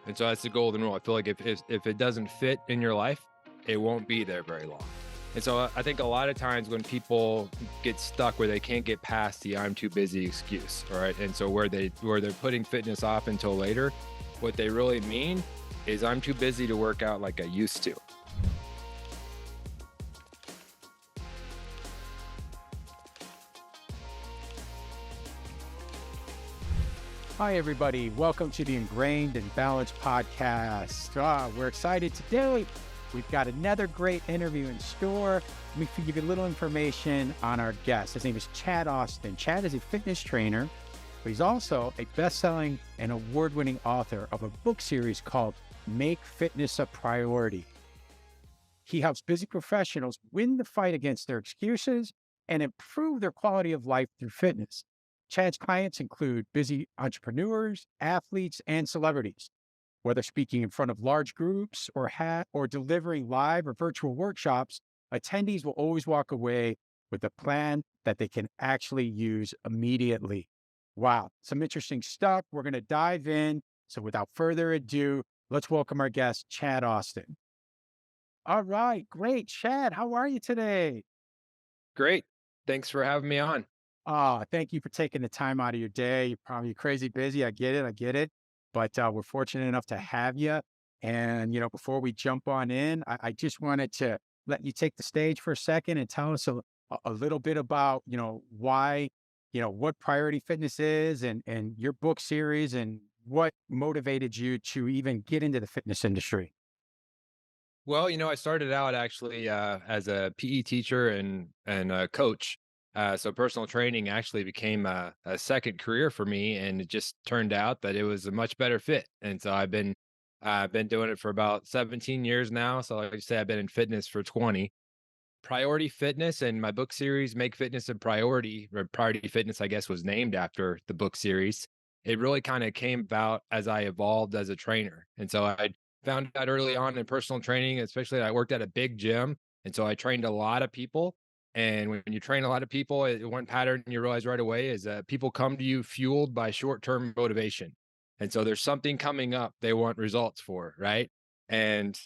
And so that's the golden rule. I feel like if it doesn't fit in your life, it won't be there very long. And so I think a lot of times when people get stuck where they can't get past the "I'm too busy" excuse, all right? And so where they're putting fitness off until later, what they really mean is I'm too busy to work out like I used to. Hi, everybody. Welcome to the Ingrained and Balanced podcast. We're excited today. We've got another great interview in store. Let me give you a little information on our guest. His name is Chad Austin. Chad is a fitness trainer, but he's also a best-selling and award-winning author of a book series called Make Fitness a Priority. He helps busy professionals win the fight against their excuses and improve their quality of life through fitness. Chad's clients include busy entrepreneurs, athletes, and celebrities. Whether speaking in front of large groups or delivering live or virtual workshops, attendees will always walk away with a plan that they can actually use immediately. Wow, some interesting stuff. We're going to dive in. So without further ado, let's welcome our guest, Chad Austin. All right, great. Chad, how are you today? Great. Thanks for having me on. Thank you for taking the time out of your day. You're probably crazy busy. I get it. I get it. But we're fortunate enough to have you. And, before we jump on in, I just wanted to let you take the stage for a second and tell us a little bit about, why, what Priority Fitness is and your book series and what motivated you to even get into the fitness industry. Well, I started out actually as a PE teacher and a coach. So personal training actually became a second career for me, and it just turned out that it was a much better fit. And so I've been doing it for about 17 years now. So like I say, I've been in fitness for 20. Priority Fitness and my book series, Make Fitness a Priority, or Priority Fitness, I guess, was named after the book series. It really kind of came about as I evolved as a trainer. And so I found out early on in personal training, especially I worked at a big gym. And so I trained a lot of people. And when you train a lot of people, one pattern you realize right away is that people come to you fueled by short term motivation. And so there's something coming up they want results for, right? And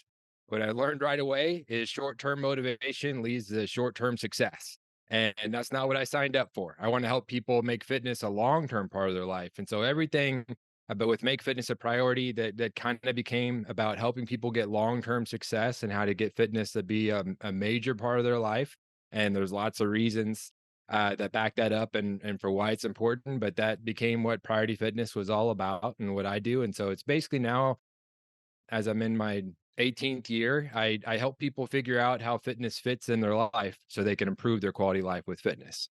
what I learned right away is short-term motivation leads to short-term success. And that's not what I signed up for. I want to help people make fitness a long-term part of their life. And so everything about with make fitness a priority that kind of became about helping people get long-term success and how to get fitness to be a major part of their life. And there's lots of reasons that back that up and for why it's important. But that became what Priority Fitness was all about and what I do. And so it's basically now as I'm in my 18th year, I help people figure out how fitness fits in their life so they can improve their quality of life with fitness.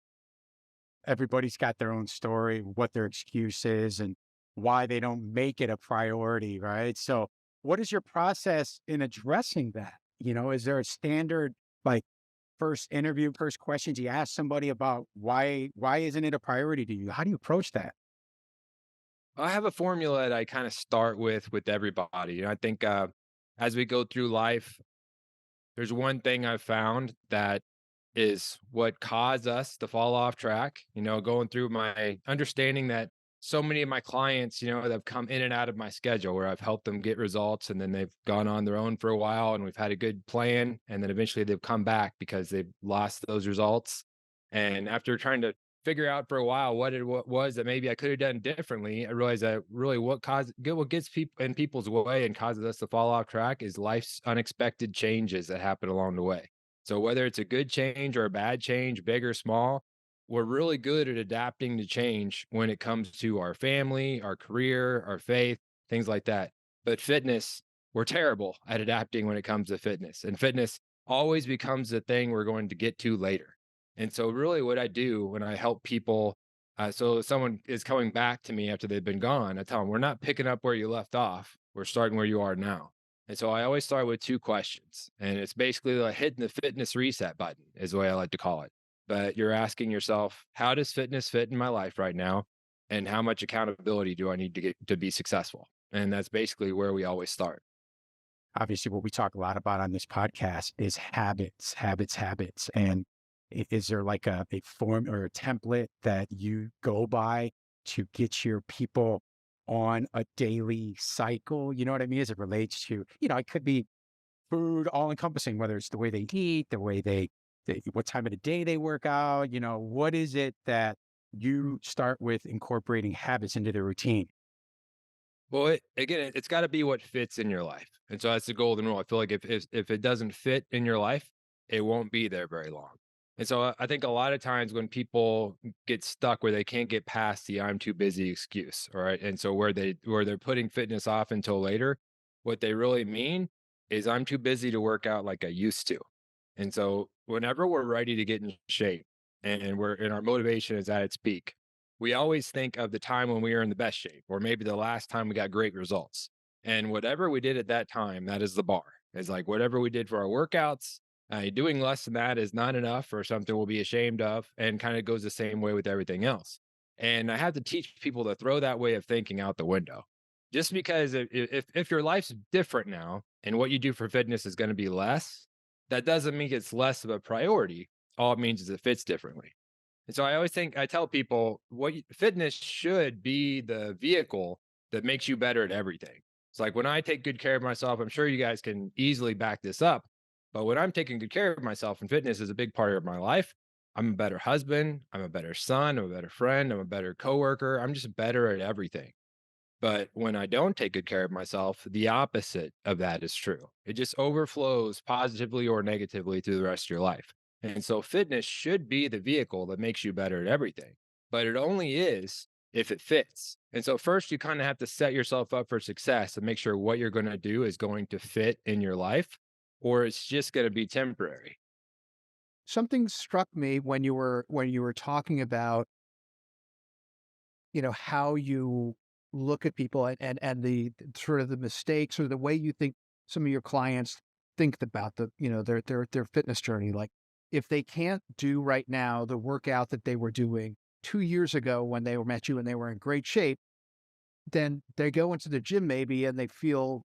Everybody's got their own story, what their excuse is, and why they don't make it a priority, right? So, what is your process in addressing that? Is there a standard like first interview, first questions you ask somebody about why isn't it a priority to you? How do you approach that? I have a formula that I kind of start with everybody. I think as we go through life, there's one thing I've found that is what caused us to fall off track, going through my understanding that so many of my clients, that have come in and out of my schedule where I've helped them get results and then they've gone on their own for a while and we've had a good plan. And then eventually they've come back because they've lost those results. And after trying to figure out for a while what was that maybe I could have done differently, I realized that really what gets people in people's way and causes us to fall off track is life's unexpected changes that happen along the way. So whether it's a good change or a bad change, big or small, we're really good at adapting to change when it comes to our family, our career, our faith, things like that. But fitness, we're terrible at adapting when it comes to fitness. And fitness always becomes the thing we're going to get to later. And so, really, what I do when I help people, so if someone is coming back to me after they've been gone, I tell them, we're not picking up where you left off. We're starting where you are now. And so I always start with two questions. And it's basically like hitting the fitness reset button, is the way I like to call it. But you're asking yourself, how does fitness fit in my life right now? And how much accountability do I need to get to be successful? And that's basically where we always start. Obviously, what we talk a lot about on this podcast is habits, habits, habits. And is there like a form or a template that you go by to get your people on a daily cycle? You know what I mean? As it relates to, it could be food all encompassing, whether it's the way they eat, the way what time of the day they work out, what is it that you start with incorporating habits into their routine? Well, it's got to be what fits in your life, and so that's the golden rule. I feel like if it doesn't fit in your life, it won't be there very long. And so I think a lot of times when people get stuck where they can't get past the "I'm too busy" excuse, all right, and so where they're putting fitness off until later, what they really mean is I'm too busy to work out like I used to. And so whenever we're ready to get in shape and our motivation is at its peak, we always think of the time when we were in the best shape, or maybe the last time we got great results. And whatever we did at that time, that is the bar. It's like whatever we did for our workouts, doing less than that is not enough or something we'll be ashamed of, and kind of goes the same way with everything else. And I have to teach people to throw that way of thinking out the window. Just because if your life's different now and what you do for fitness is going to be less, that doesn't mean it's less of a priority. All it means is it fits differently. And so I tell people fitness should be the vehicle that makes you better at everything. It's like when I take good care of myself, I'm sure you guys can easily back this up. But when I'm taking good care of myself and fitness is a big part of my life, I'm a better husband, I'm a better son, I'm a better friend, I'm a better coworker. I'm just better at everything. But when I don't take good care of myself, the opposite of that is true. It just overflows positively or negatively through the rest of your life. And so fitness should be the vehicle that makes you better at everything, but it only is if it fits. And so first you kind of have to set yourself up for success and make sure what you're going to do is going to fit in your life or it's just going to be temporary. Something struck me when you were talking about, how you look at people and the sort of the mistakes or the way you think some of your clients think about their fitness journey. Like if they can't do right now the workout that they were doing 2 years ago when they were met you and they were in great shape, then they go into the gym maybe and they feel,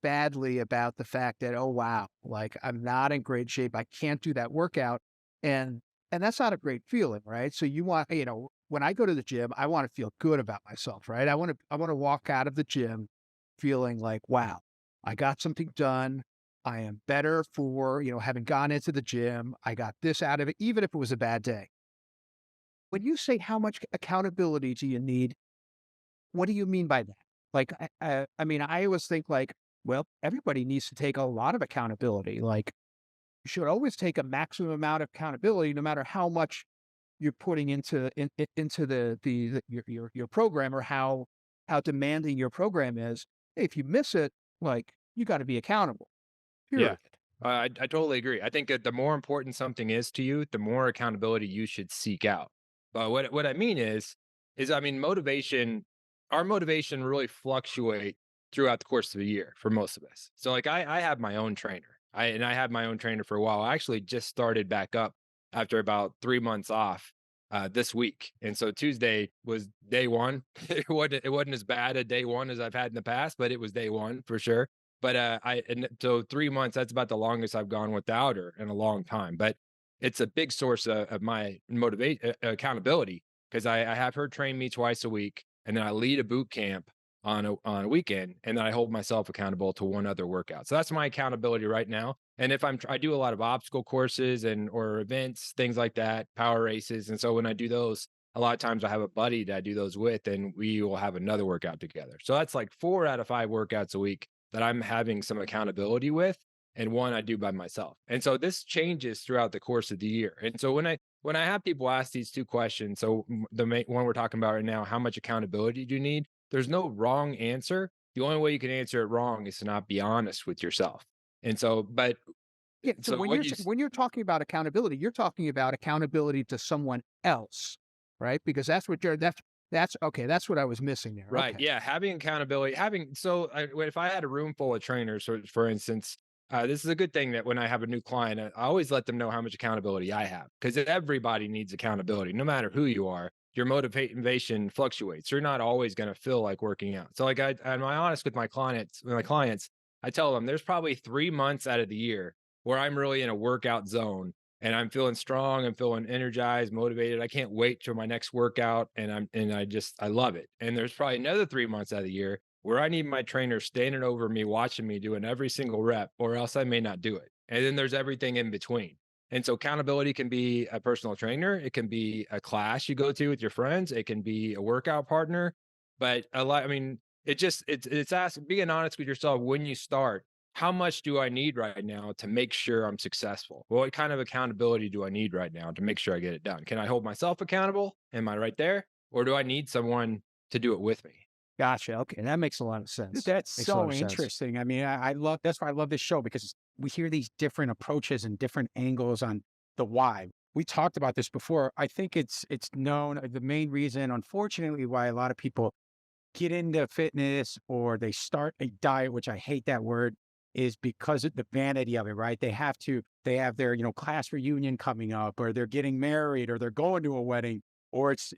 badly about the fact that, oh wow, like I'm not in great shape. I can't do that workout. And and that's not a great feeling, right? So you want, when I go to the gym, I want to feel good about myself, right? I want to walk out of the gym feeling like, wow, I got something done. I am better for, having gone into the gym. I got this out of it, even if it was a bad day. When you say how much accountability do you need, what do you mean by that? Like, I mean, I always think like, well, everybody needs to take a lot of accountability. Like, you should always take a maximum amount of accountability, no matter how much you're putting into your program or how demanding your program is. If you miss it, like you got to be accountable. Yeah. Period. I totally agree. I think that the more important something is to you, the more accountability you should seek out. But what I mean is I mean our motivation really fluctuate throughout the course of a year for most of us. So like I have my own trainer. I had my own trainer for a while. I actually just started back up after about 3 months off this week. And so Tuesday was day one. It wasn't as bad a day one as I've had in the past, but it was day one for sure. But, so 3 months, that's about the longest I've gone without her in a long time, but it's a big source of my accountability 'cause I have her train me twice a week, and then I lead a boot camp on a weekend, and then I hold myself accountable to one other workout. So that's my accountability right now, and if I do a lot of obstacle courses or events, things like that, power races, and so when I do those, a lot of times I have a buddy that I do those with, and we will have another workout together. So that's like 4 out of 5 workouts a week that I'm having some accountability with, and one I do by myself. And so this changes throughout the course of the year. And so when I have people ask these 2 questions, so the main one we're talking about right now, how much accountability do you need? There's no wrong answer. The only way you can answer it wrong is to not be honest with yourself. And so, but Yeah. So so when what you when you're talking about accountability, you're talking about accountability to someone else, right? Because that's okay. That's what I was missing there. Right. Okay. Yeah. Having accountability, if I had a room full of trainers, for instance, this is a good thing that when I have a new client, I always let them know how much accountability I have because everybody needs accountability, no matter who you are. Your motivation fluctuates. You're not always going to feel like working out. So, like, I'm honest with my clients, I tell them there's probably 3 months out of the year where I'm really in a workout zone and I'm feeling strong, I'm feeling energized, motivated. I can't wait till my next workout, and I love it. And there's probably another 3 months out of the year where I need my trainer standing over me, watching me doing every single rep, or else I may not do it. And then there's everything in between. And so accountability can be a personal trainer, it can be a class you go to with your friends, it can be a workout partner, but a lot, I mean, it's asking, being honest with yourself when you start. How much do I need right now to make sure I'm successful? What kind of accountability do I need right now to make sure I get it done? Can I hold myself accountable? Am I right there? Or do I need someone to do it with me? Gotcha. Okay, that makes a lot of sense. That's Makes a lot so of sense. interesting. I mean, I love that's why I love this show because we hear these different approaches and different angles on the why. We talked about this before. I think it's known the main reason, unfortunately, why a lot of people get into fitness or they start a diet, which I hate that word, is because of the vanity of it, right? They have their, class reunion coming up, or they're getting married, or they're going to a wedding, or it's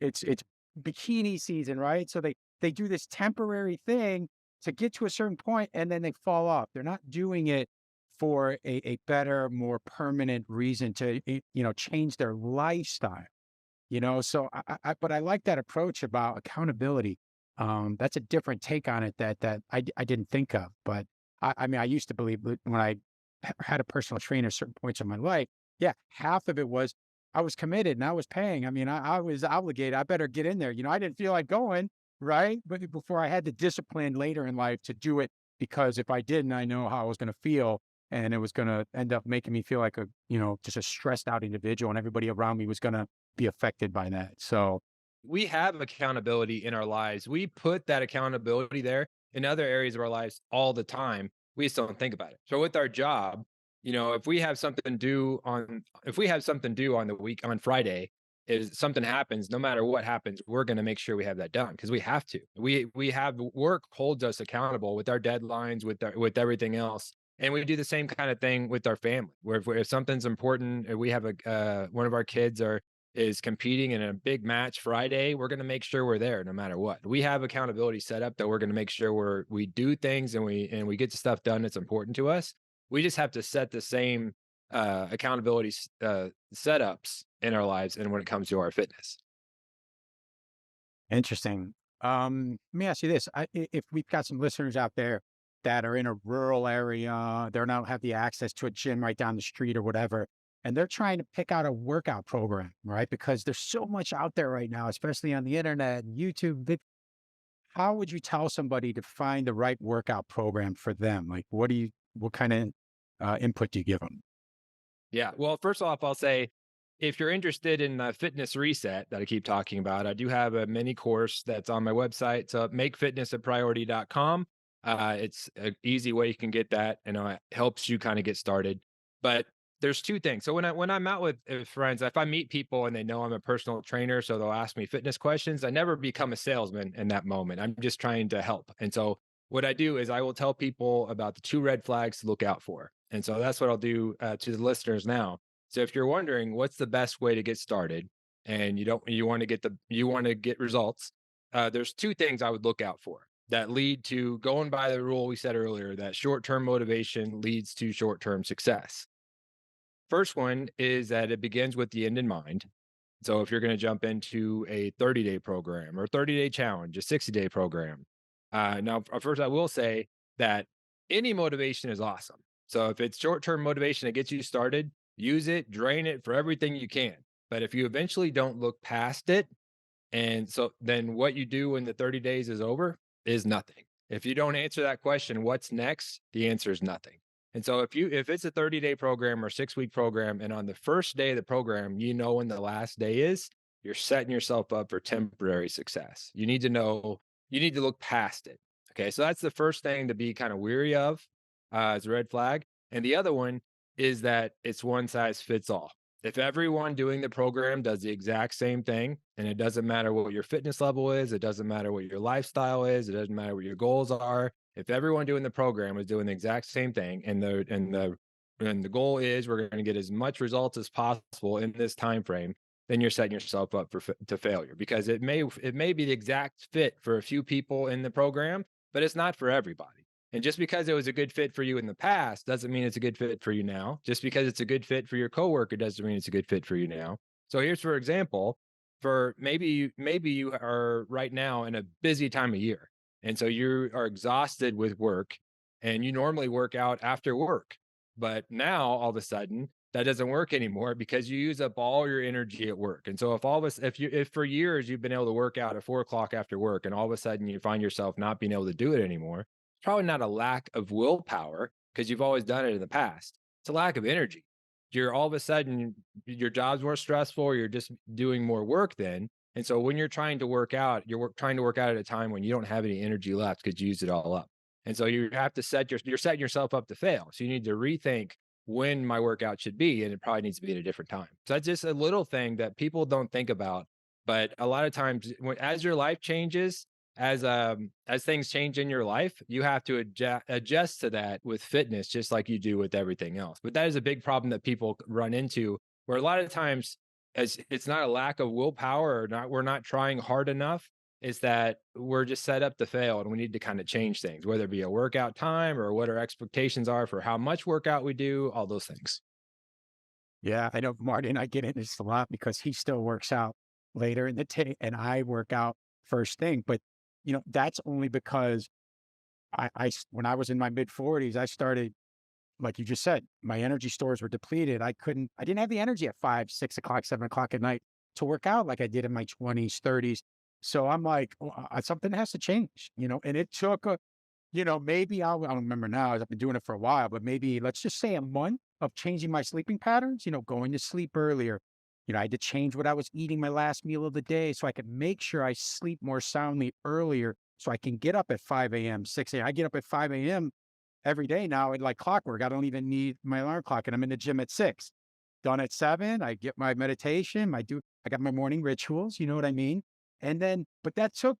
bikini season, right? So they do this temporary thing to get to a certain point and then they fall off. They're not doing it for a better, more permanent reason to, change their lifestyle. So but I like that approach about accountability. That's a different take on it that I didn't think of. But I mean, I used to believe that when I had a personal trainer at certain points in my life, yeah, half of it was I was committed and I was paying. I mean, I was obligated. I better get in there. I didn't feel like going, right? But before I had the discipline later in life to do it because if I didn't, I know how I was going to feel. And it was going to end up making me feel like just a stressed out individual, and everybody around me was going to be affected by that. So, We have accountability in our lives. We put that accountability there in other areas of our lives all the time. We just don't think about it. So with our job, if we have something due on the week on Friday, if something happens, no matter what happens, we're going to make sure we have that done because we have to. We have work holds us accountable with our deadlines, with everything else. And we do the same kind of thing with our family. Where if something's important, and we have a one of our kids are is competing in a big match Friday, we're going to make sure we're there no matter what. We have accountability set up that we're going to make sure we do things and we get the stuff done that's important to us. We just have to set the same accountability setups in our lives and when it comes to our fitness. interesting. Let me ask you this. If we've got some listeners out there that are in a rural area, they don't have the access to a gym right down the street or whatever, and they're trying to pick out a workout program, right? Because there's so much out there right now, especially on the internet and YouTube. How would you tell somebody to find the right workout program for them? Like, what kind of input do you give them? Yeah. Well, first off, I'll say if you're interested in the fitness reset that I keep talking about, I do have a mini course that's on my website. So makefitnessapriority.com. It's an easy way you can get that, and it helps you kind of get started. But there's two things. So when I'm out with friends, if I meet people and they know I'm a personal trainer, so they'll ask me fitness questions, I never become a salesman in that moment. I'm just trying to help. And so what I do is I will tell people about the two red flags to look out for. And so that's what I'll do to the listeners now. So if you're wondering what's the best way to get started and you want to get results, there's two things I would look out for that lead to going by the rule we said earlier that short-term motivation leads to short-term success. First one is that it begins with the end in mind. So if you're going to jump into a 30-day program or 30-day challenge, a 60-day program, now first I will say that any motivation is awesome. So if it's short-term motivation that gets you started, use it, drain it for everything you can. But if you eventually don't look past it, and so then what you do when the 30 days is over is nothing. If you don't answer that question, what's next? The answer is nothing. And so if it's a 30-day program or 6-week program, and on the first day of the program, you know when the last day is, you're setting yourself up for temporary success. You need to look past it. Okay. So that's the first thing to be kind of weary of as a red flag. And the other one is that it's one size fits all. If everyone doing the program does the exact same thing, and it doesn't matter what your fitness level is, it doesn't matter what your lifestyle is, it doesn't matter what your goals are. If everyone doing the program is doing the exact same thing, and the goal is we're going to get as much results as possible in this time frame, then you're setting yourself up to failure because it may be the exact fit for a few people in the program, but it's not for everybody. And just because it was a good fit for you in the past doesn't mean it's a good fit for you now. Just because it's a good fit for your coworker doesn't mean it's a good fit for you now. So here's for example, for maybe you are right now in a busy time of year. And so you are exhausted with work and you normally work out after work. But now all of a sudden that doesn't work anymore because you use up all your energy at work. And so if all of us, if for years you've been able to work out at 4 o'clock after work and all of a sudden you find yourself not being able to do it anymore, it's probably not a lack of willpower because you've always done it in the past. It's a lack of energy. You're all of a sudden your job's more stressful, or you're just doing more work then. And so when you're trying to work out, trying to work out at a time when you don't have any energy left because you used it all up. And so you have to you're setting yourself up to fail. So you need to rethink when my workout should be, and it probably needs to be at a different time. So that's just a little thing that people don't think about. But a lot of times, as your life changes, as things change in your life, you have to adjust to that with fitness, just like you do with everything else. But that is a big problem that people run into, where a lot of times, as it's not a lack of willpower or not, we're not trying hard enough. Is that we're just set up to fail and we need to kind of change things, whether it be a workout time or what our expectations are for how much workout we do, all those things. Yeah, I know Marty and I get into this a lot because he still works out later in the day and I work out first thing. But, that's only because when I was in my mid 40s, I started, like you just said, my energy stores were depleted. I didn't have the energy at 5, 6 o'clock, 7 o'clock at night to work out like I did in my 20s, 30s. So I'm like, "Well, something has to change, and it took maybe I don't remember now. I've been doing it for a while, but maybe let's just say a month of changing my sleeping patterns, going to sleep earlier. I had to change what I was eating my last meal of the day so I could make sure I sleep more soundly earlier so I can get up at 5 a.m., 6 a.m. I get up at 5 a.m. every day now at like clockwork. I don't even need my alarm clock and I'm in the gym at 6. Done at 7, I get my meditation, I got my morning rituals, you know what I mean? And then, but that took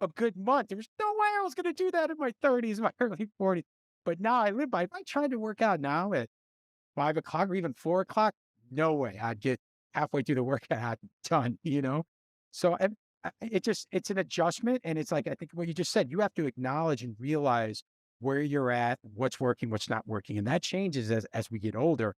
a good month. There was no way I was going to do that in my 30s, my early 40s. But now if I tried to work out now at 5 o'clock or even 4 o'clock, no way. I'd get halfway through the workout done. So it's an adjustment. And it's like, I think what you just said, you have to acknowledge and realize where you're at, what's working, what's not working. And that changes as we get older.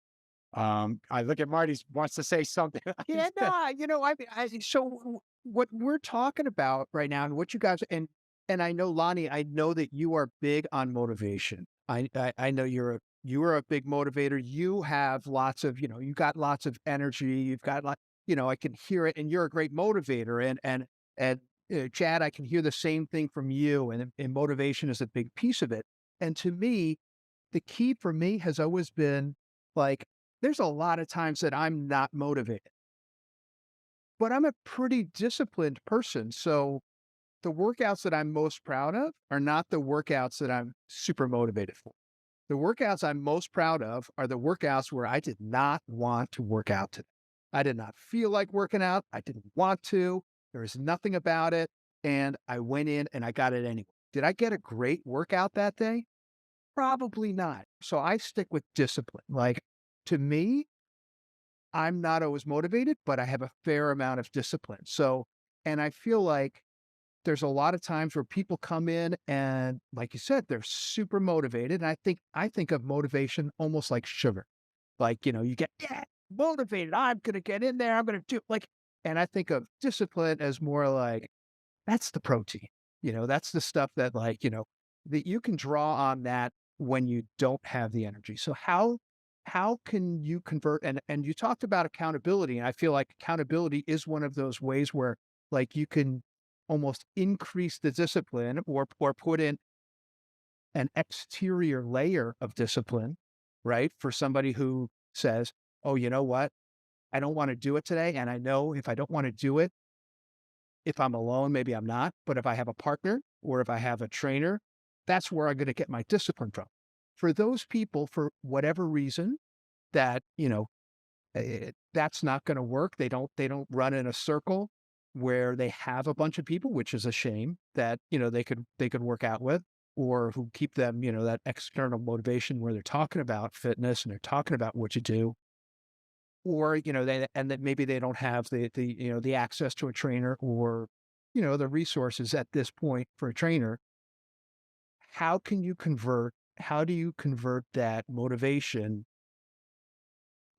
I look at Marty's wants to say something. Yeah, no, so what we're talking about right now and what you guys, and I know, Lonnie, I know that you are big on motivation. I know you are a big motivator. You have lots of, you got lots of energy. You've got I can hear it, and you're a great motivator. And Chad, I can hear the same thing from you, and motivation is a big piece of it. And to me, the key for me has always been like, there's a lot of times that I'm not motivated, but I'm a pretty disciplined person. So the workouts that I'm most proud of are not the workouts that I'm super motivated for. The workouts I'm most proud of are the workouts where I did not want to work out today. I did not feel like working out. I didn't want to. There was nothing about it. And I went in and I got it anyway. Did I get a great workout that day? Probably not. So I stick with discipline. Like, to me, I'm not always motivated, but I have a fair amount of discipline. So, and I feel like there's a lot of times where people come in and, like you said, they're super motivated. And I think of motivation almost like sugar. Like, you get, yeah, motivated. I'm going to get in there. I'm going to do like, and I think of discipline as more like, that's the protein. That's the stuff that that you can draw on that when you don't have the energy. So how can you convert, and you talked about accountability, and I feel like accountability is one of those ways where like you can almost increase the discipline or put in an exterior layer of discipline, right? For somebody who says, "Oh, you know what? I don't want to do it today, and I know if I don't want to do it, if I'm alone, maybe I'm not, but if I have a partner or if I have a trainer, that's where I'm going to get my discipline from." For those people, for whatever reason, that, that's not going to work. They don't run in a circle where they have a bunch of people, which is a shame that, they could work out with, or who keep them, that external motivation where they're talking about fitness and they're talking about what you do, or, and that maybe they don't have the access to a trainer or, the resources at this point for a trainer. how do you convert that motivation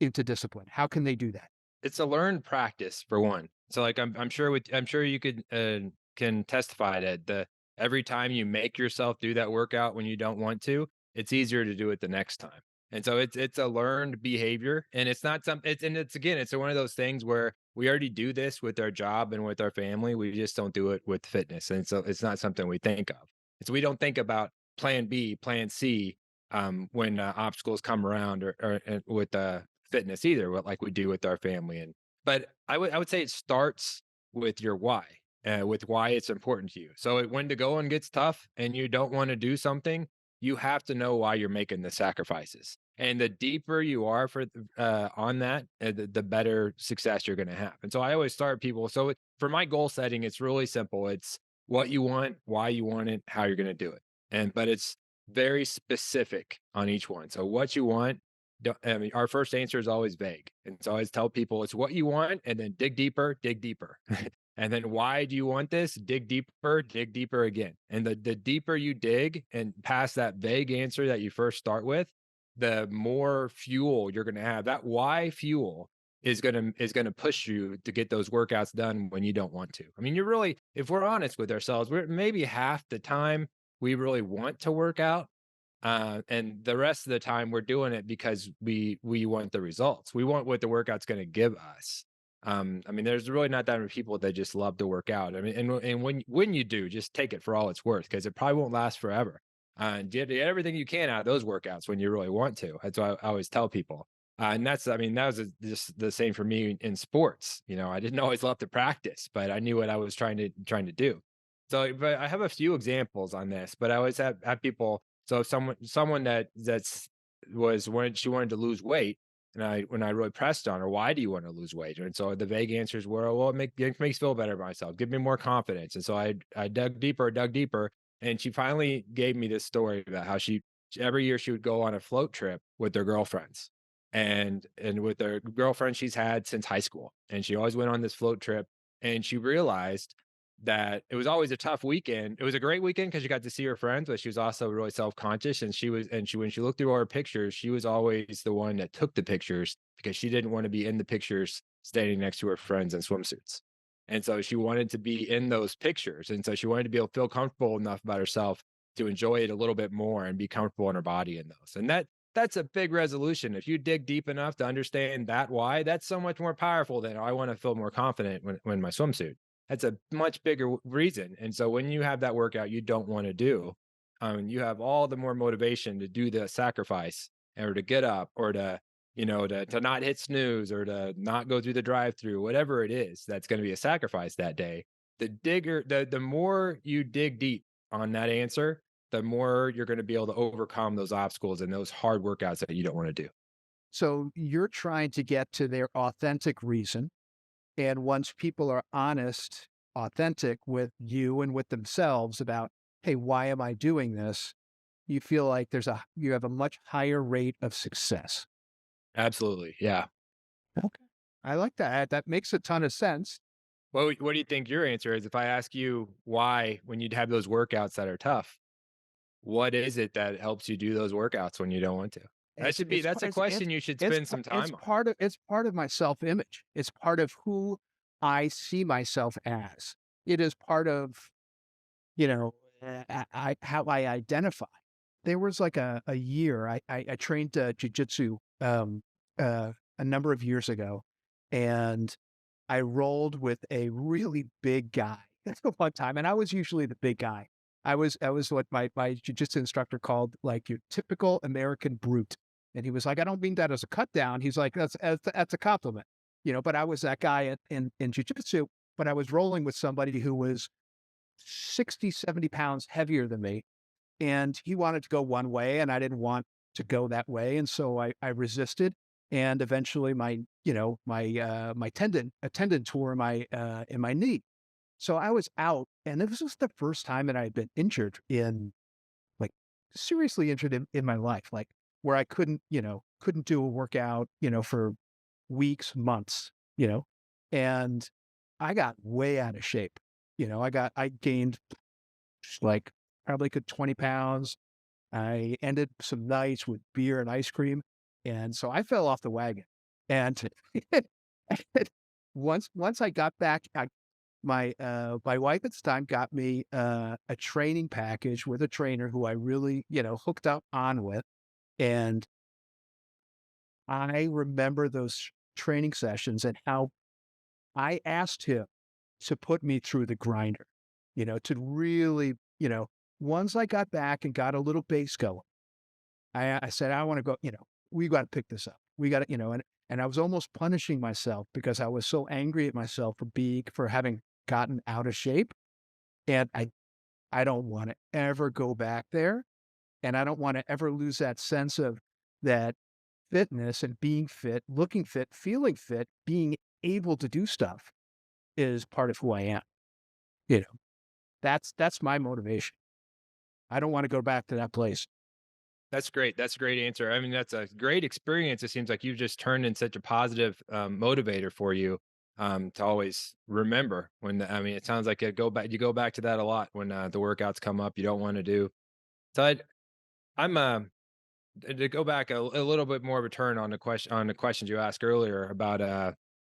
into discipline? How can they do that? It's a learned practice for one. So like I'm sure you could can testify that the every time you make yourself do that workout when you don't want to, it's easier to do it the next time. And so it's a learned behavior, and it's not some it's and it's again it's one of those things where we already do this with our job and with our family. We just don't do it with fitness. And so it's not something we think of. And so we don't think about plan B, plan C when obstacles come around or with fitness either, what like we do with our family. And but I would say it starts with your why, with why it's important to you. So when the going gets tough and you don't want to do something, you have to know why you're making the sacrifices. And the deeper you are on that, the better success you're going to have. And so I always start people. So for my goal setting, it's really simple. It's what you want, why you want it, how you're going to do it. And but it's very specific on each one. So what you want, I mean, our first answer is always vague. And so I always tell people it's what you want and then dig deeper, dig deeper. And then why do you want this? Dig deeper again. And the deeper you dig and past that vague answer that you first start with, the more fuel you're going to have. That why fuel is going to push you to get those workouts done when you don't want to. I mean, you're really, if we're honest with ourselves, we're maybe half the time we really want to work out, and the rest of the time we're doing it because we want the results. We want what the workout's going to give us. I mean, there's really not that many people that just love to work out. I mean, and when you do, just take it for all it's worth because it probably won't last forever. And get everything you can out of those workouts when you really want to. That's what I always tell people. And I mean, that was just the same for me in sports. You know, I didn't always love to practice, but I knew what I was trying to do. So, but I have a few examples on this, but I always have people. So someone that's was when she wanted to lose weight, and when I really pressed on her, why do you want to lose weight? And so the vague answers were, well, it makes me feel better about myself, give me more confidence. And so I dug deeper, and she finally gave me this story about how every year she would go on a float trip with their girlfriends, and with their girlfriends she's had since high school, and she always went on this float trip, and she realized that it was always a tough weekend. It was a great weekend because she got to see her friends, but she was also really self-conscious. And she when she looked through all her pictures, she was always the one that took the pictures because she didn't want to be in the pictures standing next to her friends in swimsuits. And so she wanted to be in those pictures. And so she wanted to be able to feel comfortable enough about herself to enjoy it a little bit more and be comfortable in her body in those. And that's a big resolution. If you dig deep enough to understand that why, that's so much more powerful than I want to feel more confident when my swimsuit. That's a much bigger reason. And so when you have that workout you don't want to do, you have all the more motivation to do the sacrifice or to get up or to not hit snooze or to not go through the drive through, whatever it is that's going to be a sacrifice that day. The more you dig deep on that answer, the more you're going to be able to overcome those obstacles and those hard workouts that you don't want to do. So you're trying to get to their authentic reason. And once people are honest, authentic with you and with themselves about, hey, why am I doing this? You feel like you have a much higher rate of success. Absolutely. Yeah. Okay. I like that. That makes a ton of sense. What do you think your answer is if I ask you why when you'd have those workouts that are tough? What is it that helps you do those workouts when you don't want to? That's a question you should spend some time on. It's part of my self-image. It's part of who I see myself as. It is part of, you know, how I identify. There was like a year I trained jujitsu a number of years ago, and I rolled with a really big guy one time, and I was usually the big guy. I was what my jujitsu instructor called like your typical American brute, and he was like, I don't mean that as a cut down. He's like, that's a compliment, But I was that guy in jujitsu, but I was rolling with somebody who was 60, 70 pounds heavier than me, and he wanted to go one way, and I didn't want to go that way, and so I resisted, and eventually my tendon tore in my knee. So I was out, and this was the first time that I had been injured like, seriously injured in my life, like, where I couldn't do a workout, for weeks, months, and I got way out of shape. I gained like probably could 20 pounds. I ended some nights with beer and ice cream, and so I fell off the wagon. And once I got back, my wife at the time got me a training package with a trainer who I really, hooked up on with. And I remember those training sessions and how I asked him to put me through the grinder, to really, once I got back and got a little base going, I said, I want to go, we got to pick this up. We got to, and I was almost punishing myself because I was so angry at myself for having gotten out of shape. And I don't want to ever go back there. And I don't want to ever lose that sense of that fitness and being fit, looking fit, feeling fit, being able to do stuff is part of who I am. You know, that's my motivation. I don't want to go back to that place. That's great. That's a great answer. I mean, that's a great experience. It seems like you've just turned in such a positive motivator for you to always remember when. I mean, it sounds like you go back to that a lot when the workouts come up. You don't want to do. So I'm to go back a little bit more of a turn on the questions you asked earlier about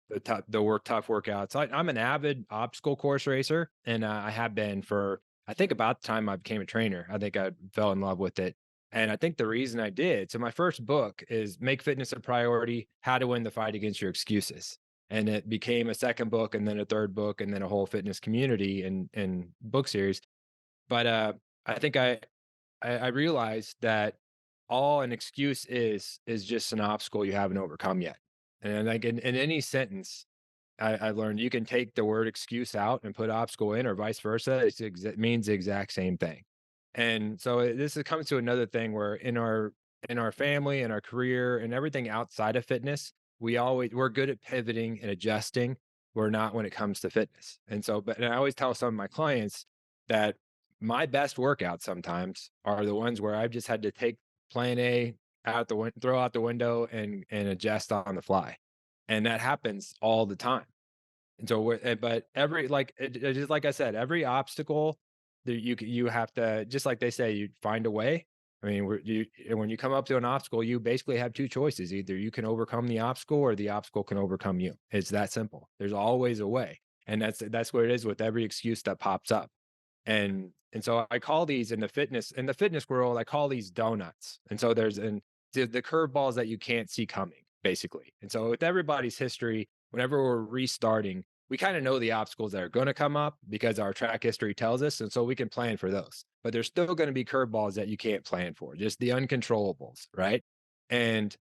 the tough workouts. I'm an avid obstacle course racer, and I have been for I think about the time I became a trainer. I think I fell in love with it, and I think the reason I did. So my first book is "Make Fitness a Priority: How to Win the Fight Against Your Excuses," and it became a second book, and then a third book, and then a whole fitness community and book series. But I think I realized that all an excuse is just an obstacle you haven't overcome yet. And like in any sentence, I learned you can take the word excuse out and put obstacle in, or vice versa. It means the exact same thing. And so comes to another thing where in our family and our career and everything outside of fitness, we're good at pivoting and adjusting. We're not when it comes to fitness. And so, but and I always tell some of my clients that my best workouts sometimes are the ones where I've just had to take plan A throw out the window and adjust on the fly. And that happens all the time. And so, but every just like I said, every obstacle that you have to just like they say, you find a way. I mean, when you come up to an obstacle, you basically have two choices: either you can overcome the obstacle, or the obstacle can overcome you. It's that simple. There's always a way, and that's what it is with every excuse that pops up. And so I call these in the fitness world, I call these donuts. And so the curveballs that you can't see coming, basically. And so with everybody's history, whenever we're restarting, we kind of know the obstacles that are going to come up because our track history tells us. And so we can plan for those. But there's still going to be curveballs that you can't plan for, just the uncontrollables, right? And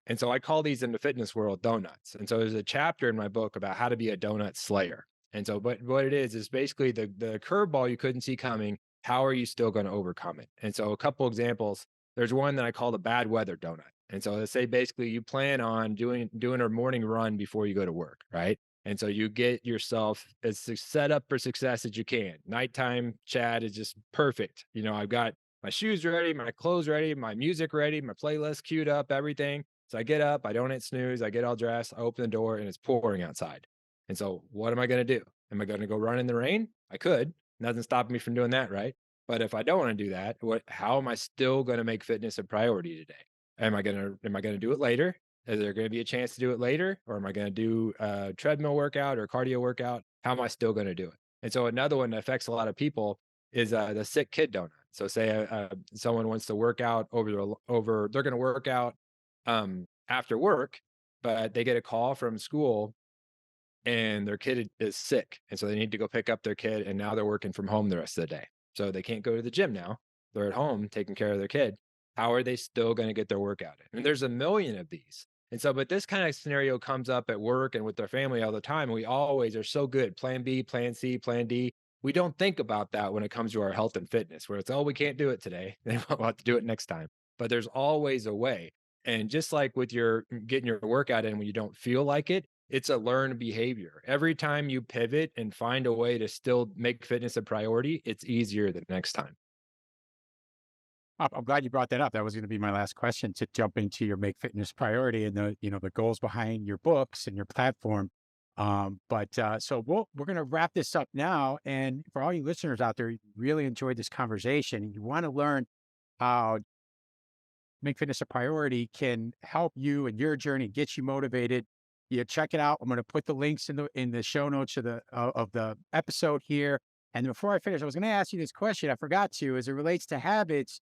and so I call these in the fitness world donuts. And so there's a chapter in my book about how to be a donut slayer. And so, but what it is basically the curveball you couldn't see coming. How are you still going to overcome it? And so, a couple examples. There's one that I call the bad weather donut. And so, let's say basically you plan on doing a morning run before you go to work, right? And so you get yourself as set up for success as you can. Nighttime chat is just perfect. I've got my shoes ready, my clothes ready, my music ready, my playlist queued up, everything. So I get up, I don't hit snooze, I get all dressed, I open the door, and it's pouring outside. And so what am I going to do? Am I going to go run in the rain? I could. Nothing stopping me from doing that, right? But if I don't want to do that, how am I still going to make fitness a priority today? Am I going to do it later? Is there going to be a chance to do it later? Or am I going to do a treadmill workout or cardio workout? How am I still going to do it? And so another one that affects a lot of people is the sick kid donut. So say someone wants to work out they're going to work out after work, but they get a call from school and their kid is sick. And so they need to go pick up their kid. And now they're working from home the rest of the day. So they can't go to the gym now. They're at home taking care of their kid. How are they still going to get their workout in? And there's a million of these. And so, but this kind of scenario comes up at work and with their family all the time. And we always are so good. Plan B, plan C, plan D. We don't think about that when it comes to our health and fitness, where it's, oh, we can't do it today. We'll have to do it next time. But there's always a way. And just like with your getting your workout in when you don't feel like it, it's a learned behavior. Every time you pivot and find a way to still make fitness a priority, it's easier the next time. I'm glad you brought that up. That was going to be my last question to jump into your make fitness priority and the goals behind your books and your platform. So we're going to wrap this up now. And for all you listeners out there, you really enjoyed this conversation and you want to learn how make fitness a priority can help you and your journey, get you motivated. You check it out. I'm going to put the links in the show notes of the episode here. And before I finish, I was going to ask you this question. I forgot to, as it relates to habits.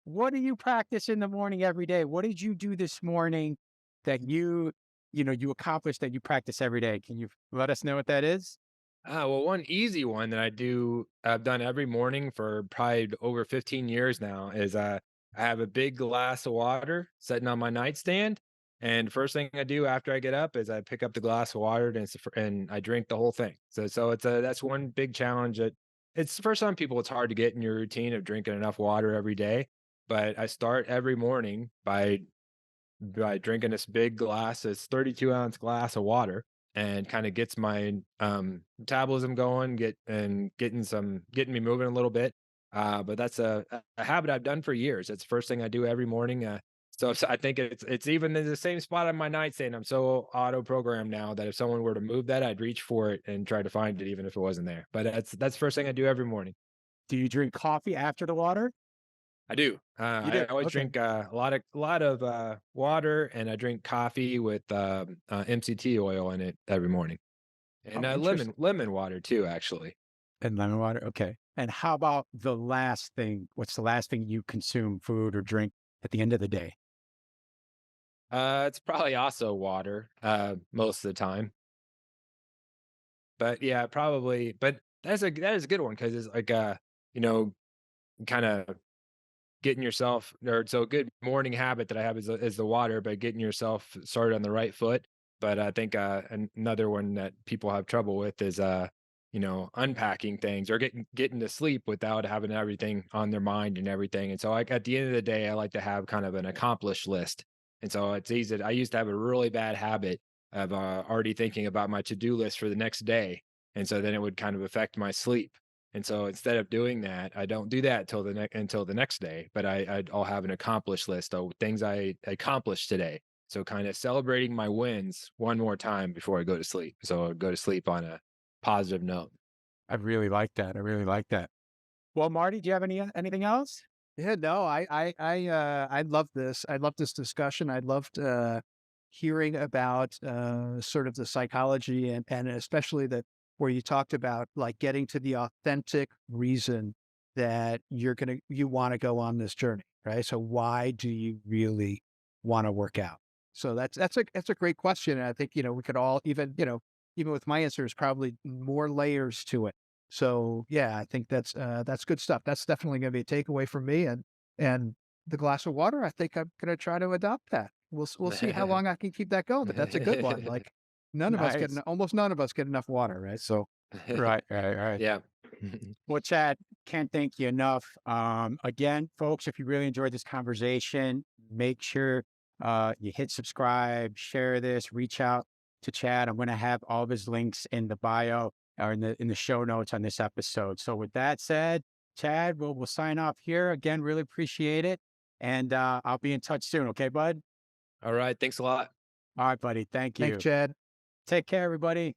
What do you practice in the morning every day? What did you do this morning that you accomplished that you practice every day? Can you let us know what that is? Well, one easy one that I've done every morning for probably over 15 years now is I have a big glass of water sitting on my nightstand. And first thing I do after I get up is I pick up the glass of water and I drink the whole thing. So that's one big challenge that it's for some people it's hard to get in your routine of drinking enough water every day. But I start every morning by drinking this big glass, this 32-ounce glass of water, and kinda gets my, metabolism going, getting me moving a little bit, but that's a habit I've done for years. It's the first thing I do every morning, I think it's even in the same spot on my nightstand. I'm so auto-programmed now that if someone were to move that, I'd reach for it and try to find it even if it wasn't there, but that's the first thing I do every morning. Do you drink coffee after the water? I do. You I do. always Okay. drink a lot of water, and I drink coffee with MCT oil in it every morning, and Oh, interesting. lemon water too, actually. And lemon water, okay. And how about the last thing? What's the last thing you consume, food or drink at the end of the day? It's probably also water most of the time, but yeah, probably. But that is a good one because it's like you know, kind of getting yourself or so a good morning habit that I have is the water, but getting yourself started on the right foot. But I think another one that people have trouble with is unpacking things or getting to sleep without having everything on their mind and everything. And so like at the end of the day, I like to have kind of an accomplished list. And so it's easy. I used to have a really bad habit of already thinking about my to-do list for the next day. And so then it would kind of affect my sleep. And so instead of doing that, I don't do that until the next day, but I'll have an accomplished list of things I accomplished today. So kind of celebrating my wins one more time before I go to sleep. So I go to sleep on a positive note. I really like that. I really like that. Well, Marty, do you have anything else? Yeah, no, I love this. I love this discussion. I loved hearing about sort of the psychology and especially that where you talked about like getting to the authentic reason that you want to go on this journey, right? So why do you really want to work out? So that's a great question. And I think, we could all even with my answer, there's probably more layers to it. So, yeah, I think that's good stuff. That's definitely gonna be a takeaway from me, and the glass of water, I think I'm gonna try to adopt that. We'll see how long I can keep that going, but that's a good one. Like, Nice. almost none of us get enough water, right? So, Right, right, right. Yeah. Well, Chad, can't thank you enough. Again, folks, if you really enjoyed this conversation, make sure you hit subscribe, share this, reach out to Chad. I'm going to have all of his links in the bio or in the show notes on this episode. So, with that said, Chad, we'll sign off here. Again, really appreciate it, and I'll be in touch soon. Okay, bud. All right. Thanks a lot. All right, buddy. Thank thanks, you. Chad. Take care, everybody.